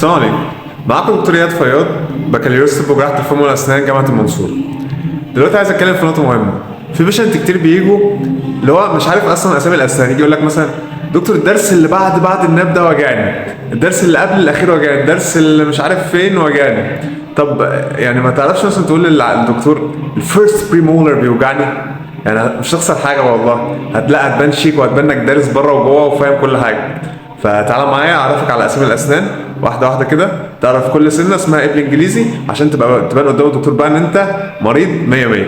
السلام عليكم. معاكم دكتور اياد فياض، بكالوريوس طب وجراحة الفم والأسنان جامعة المنصورة. دلوقتي عايز اتكلم في نقطة مهمة. في بيشنت كتير بيجوا اللي هو مش عارف اصلا اسامي الاسنان، يجي يقول لك مثلا دكتور الدرس اللي بعد الناب ده وجعني، الدرس اللي قبل الاخير وجعني، الدرس اللي مش عارف فين وجعني. طب يعني ما تعرفش مثلا تقول للدكتور الفيرست بريمولر بيوجعني؟ يعني مش هتخسر حاجة والله، هتبان شيك وهتبان انك دارس بره وجوه وفاهم كل حاجة. فتعالى معايا اعرفك على اسامي الاسنان واحده واحده كده، تعرف كل سنه اسمها ايه بالانجليزي عشان تبان قدام الدكتور بقى ان انت مريض 100 100.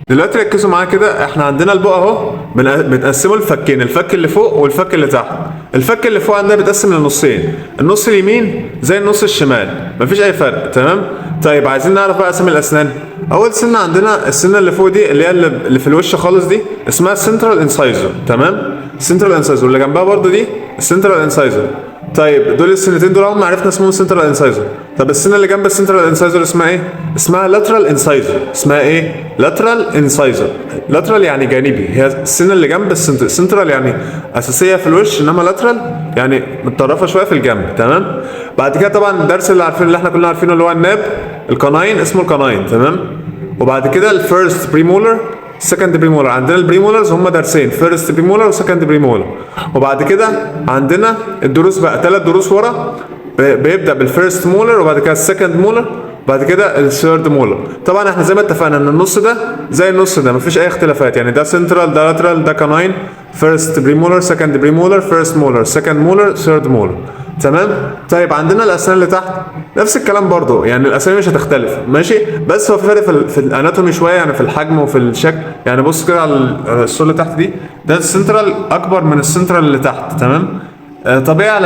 دلوقتي ركزوا معايا كده، احنا عندنا البق اهو بنقسمه لفكين، الفك اللي فوق والفك اللي تحت. الفك اللي فوق عندنا بيتقسم لنصين، النص اليمين زي النص الشمال، مفيش اي فرق، تمام؟ طيب عايزين نعرف بقى اسامي الاسنان. اول سنه عندنا السنه اللي فوق دي اللي في الوش خالص دي اسمها سنترال انسايزر، تمام؟ سنترال انسايزر. اللي جنبها برضو دي السنترال انسايزر. طيب دول السنتين دول هم عرفنا اسمهم سنترال انسايزر. طب السنه اللي جنب السنترال انسايزر اسمها ايه؟ اسمها لاترال انسايزر. اسمها ايه؟ لاترال انسايزر. لاترال يعني جانبي، هي السنه اللي جنب السنترال يعني اساسيه في الوش، انما لاترال يعني متطرفه شويه في الجنب، تمام؟ بعد كده طبعا الدرس اللي عارفينه اللي احنا كلنا عارفينه اللي هو الناب، القناين اسمه القناين، تمام؟ وبعد كده الفيرست بريمولر، سكند بريمولر. عندنا البريمولرز هم درسين، فيرست بريمولر وسكند بريمولر. وبعد كده عندنا الدروس بقى 3 دروس ورا، بيبدا بالفيرست مولر وبعد كده السكند مولر وبعد كده الثيرد مولر. طبعا احنا زي ما اتفقنا ان النص ده زي النص ده، مفيش اي اختلافات، يعني ده سنترال، ده لاترال، ده كاناين، فيرست بريمولر، سكند بريمولر، فيرست مولر، سكند مولر، ثيرد مولر، تمام؟ طيب عندنا الاسنان اللي تحت نفس الكلام برضو، يعني الاسامي مش هتختلف، ماشي؟ بس هو في فرق في الاناتومي شويه، يعني في الحجم وفي الشكل. يعني بص كده على الصوره اللي تحت دي، ده السنترال اكبر من السنترال اللي تحت، تمام؟ طبيعي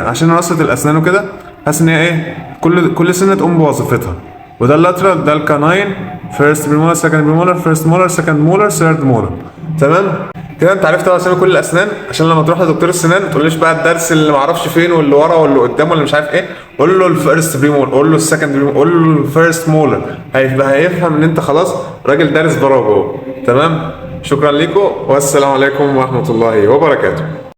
عشان وصلة الاسنان وكده، حاسس ان هي ايه، كل سنه تقوم بوظيفتها. وده اللاترال، ده الكاناين، فيرست بريمولر، سكند بريمولر، فيرست مولر، سكند مولر، ثيرد مولر، تمام؟ كده انت عرفت بقى اسامي كل الاسنان، عشان لما تروح لدكتور السنان ما تقوليش بقى الدرس اللي معرفش فين واللي ورا واللي قدام واللي مش عارف ايه. قول له الفيرست بريمولر، قول له السكند بريمولر، قول له الفيرست مولر، هيفهم ان انت خلاص راجل دارس بره وجوه، تمام؟ شكرا لكم والسلام عليكم ورحمه الله وبركاته.